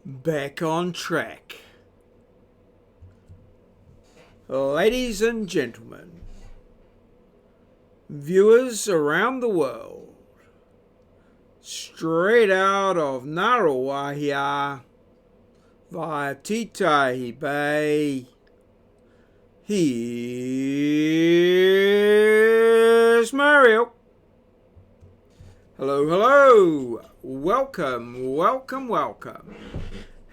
Back on track. Ladies and gentlemen, viewers around the world, straight out of Ngaruahia via Titahi Bay, here's Maurieo. Hello, hello. Welcome.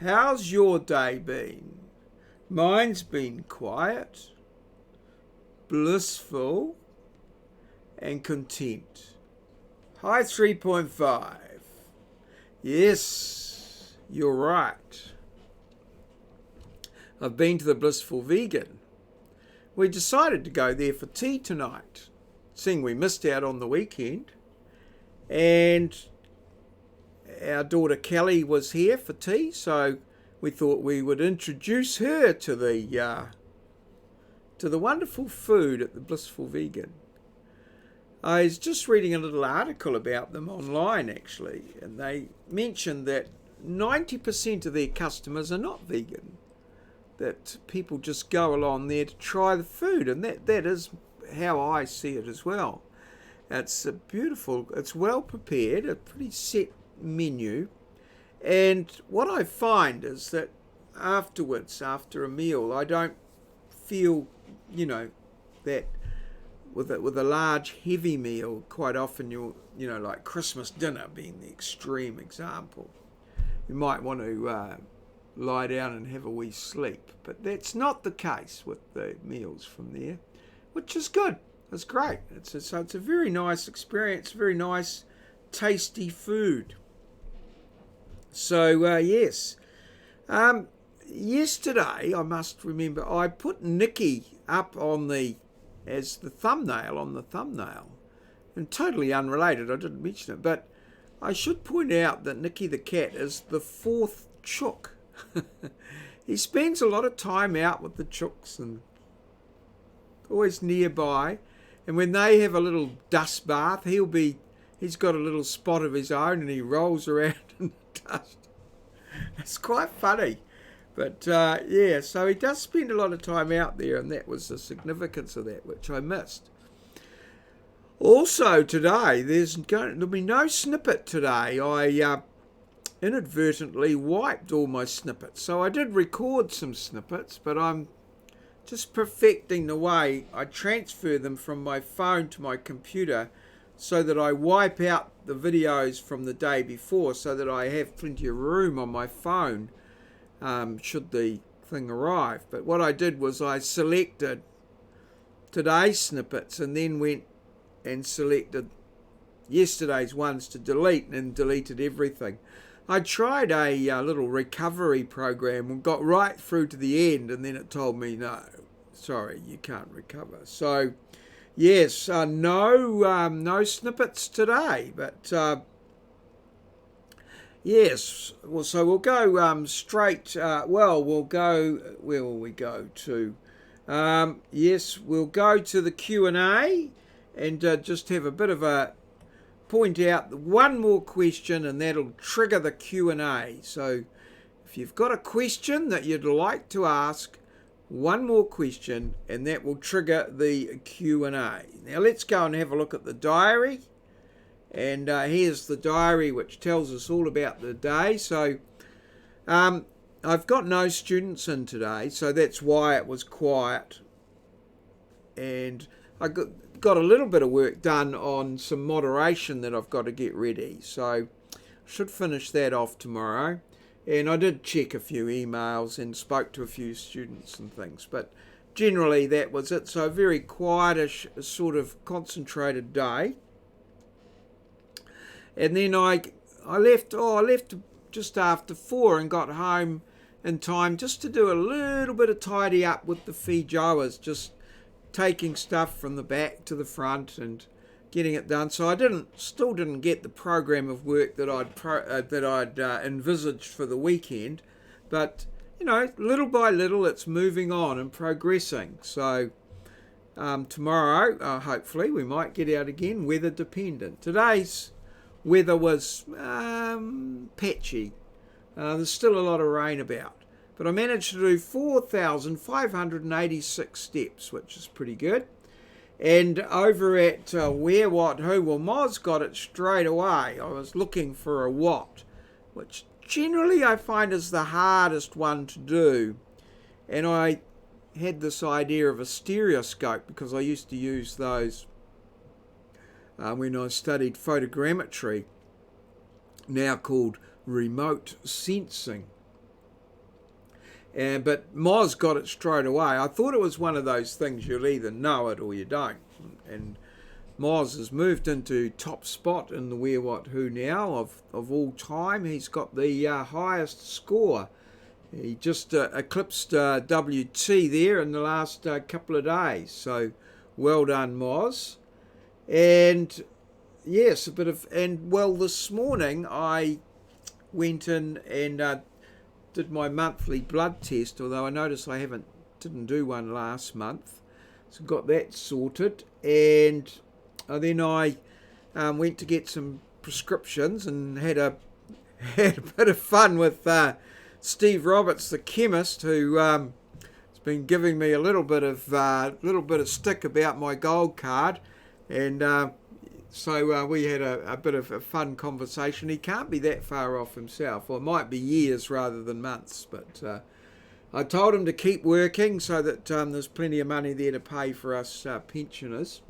How's your day been? Mine's been quiet, blissful, and content. High 3.5. Yes, you're right. I've been to the Blissful Vegan. We decided to go there for tea tonight, seeing we missed out on the weekend. And our daughter Kelly was here for tea, so we thought we would introduce her to the wonderful food at the Blissful Vegan. I was just reading a little article about them online, actually, and they mentioned that 90% of their customers are not vegan, that people just go along there to try the food, and that is how I see it as well. It's beautiful, it's well prepared, a pretty set menu, and what I find is that afterwards, after a meal, I don't feel, that with a large heavy meal, quite often like Christmas dinner being the extreme example, you might want to lie down and have a wee sleep, but that's not the case with the meals from there, which is good. It's great. It's a very nice experience, very nice, tasty food. So, yes. Yesterday, I must remember, I put Nikki up as the thumbnail on the thumbnail. And totally unrelated, I didn't mention it, but I should point out that Nikki the cat is the fourth chook. He spends a lot of time out with the chooks and always nearby. And when they have a little dust bath, he's got a little spot of his own and he rolls around in the dust. It's quite funny. But so he does spend a lot of time out there, and that was the significance of that, which I missed. Also today, there'll be no snippet today. I inadvertently wiped all my snippets. So I did record some snippets, but I'm just perfecting the way I transfer them from my phone to my computer so that I wipe out the videos from the day before so that I have plenty of room on my phone should the thing arrive. But what I did was I selected today's snippets and then went and selected yesterday's ones to delete and deleted everything. I tried a little recovery program and got right through to the end, and then it told me, no, sorry, you can't recover. So, yes, no snippets today, but yes. Well, so we'll go straight. We'll go. Where will we go to? Yes, we'll go to the Q&A and just have a bit of a point out one more question, and that'll trigger the Q&A. So if you've got a question that you'd like to ask, one more question, and that will trigger the Q&A. Now let's go and have a look at the diary. And here's the diary, which tells us all about the day. So I've got no students in today, so that's why it was quiet. And I got a little bit of work done on some moderation that I've got to get ready. So I should finish that off tomorrow. And I did check a few emails and spoke to a few students and things. But generally that was it. So a very quietish, sort of concentrated day. And then I left just after 4 and got home in time just to do a little bit of tidy up with the Fijoas, just taking stuff from the back to the front and getting it done. So I still didn't get the program of work that I'd envisaged for the weekend, but little by little it's moving on and progressing. So tomorrow, hopefully, we might get out again, weather dependent. Today's weather was patchy, There's still a lot of rain about. But I managed to do 4,586 steps, which is pretty good. And over at wherewhatwho, well, Moz got it straight away. I was looking for a what, which generally I find is the hardest one to do. And I had this idea of a stereoscope because I used to use those when I studied photogrammetry, now called remote sensing. But Moz got it straight away. I thought it was one of those things you'll either know it or you don't. And Moz has moved into top spot in the wherewhatwho now of all time. He's got the highest score. He just eclipsed WT there in the last couple of days. So well done, Moz. And yes, this morning I went in and did my monthly blood test, although I noticed I didn't do one last month, so got that sorted. And then I went to get some prescriptions and had a bit of fun with Steve Roberts, the chemist, who has been giving me a little bit of stick about my gold card, and so we had a bit of a fun conversation. He can't be that far off himself, or it might be years rather than months, but I told him to keep working so that there's plenty of money there to pay for us pensioners.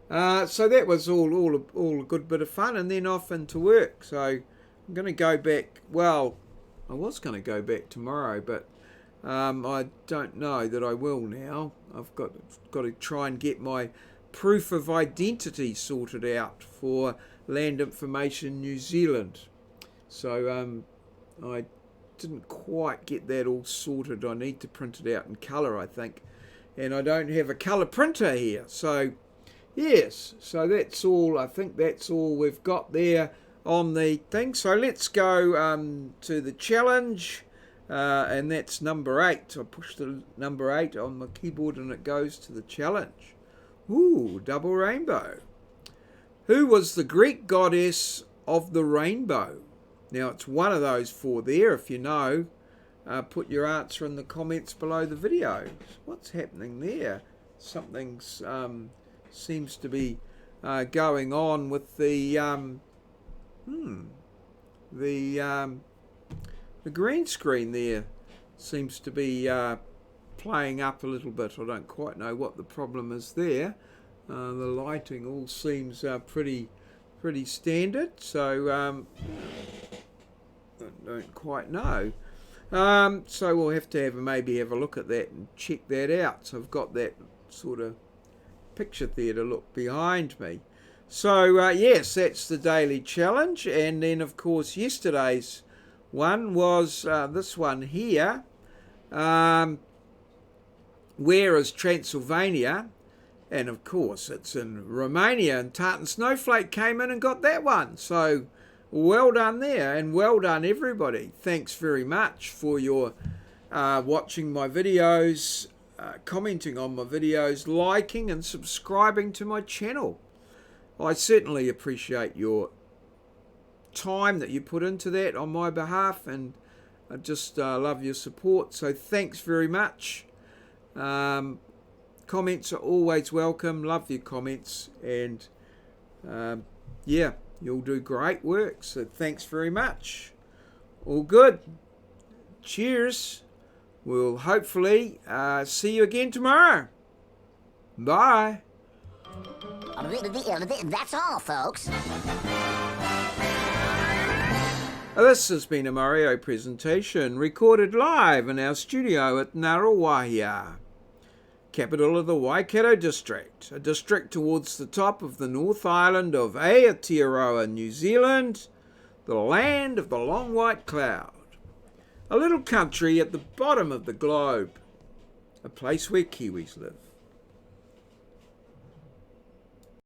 So that was all a good bit of fun, and then off into work. So I'm going to go back. Well, I was going to go back tomorrow, but I don't know that I will now. I've got to try and get my proof of identity sorted out for Land Information New Zealand. So I didn't quite get that all sorted. I need to print it out in colour, I think, and I don't have a colour printer here. So yes, so that's all. I think that's all we've got there on the thing. So let's go to the challenge, and that's number 8. I push the number 8 on my keyboard and it goes to the challenge. Ooh, double rainbow. Who was the Greek goddess of the rainbow? Now, it's one of those 4 there. If you know, put your answer in the comments below the video. What's happening there? Something seems to be going on with the green screen there. Seems to be playing up a little bit. I don't quite know what the problem is there. The lighting all seems pretty standard, so I don't quite know. So we'll have to maybe have a look at that and check that out. So I've got that sort of picture there to look behind me. So yes, that's the daily challenge. And then of course yesterday's one was this one here. Where is Transylvania? And of course it's in Romania, and Tartan Snowflake came in and got that one. So well done there, and well done everybody. Thanks very much for your watching my videos, commenting on my videos, liking and subscribing to my channel. I certainly appreciate your time that you put into that on my behalf, and I just love your support. So thanks very much. Comments are always welcome. Love your comments, and yeah, you'll do great work. So thanks very much. All good. Cheers. We'll hopefully see you again tomorrow. Bye. That's all, folks. This has been a Maurieo presentation recorded live in our studio at Ngaruawahia, capital of the Waikato district, a district towards the top of the North Island of Aotearoa, New Zealand, the land of the long white cloud, a little country at the bottom of the globe, a place where Kiwis live.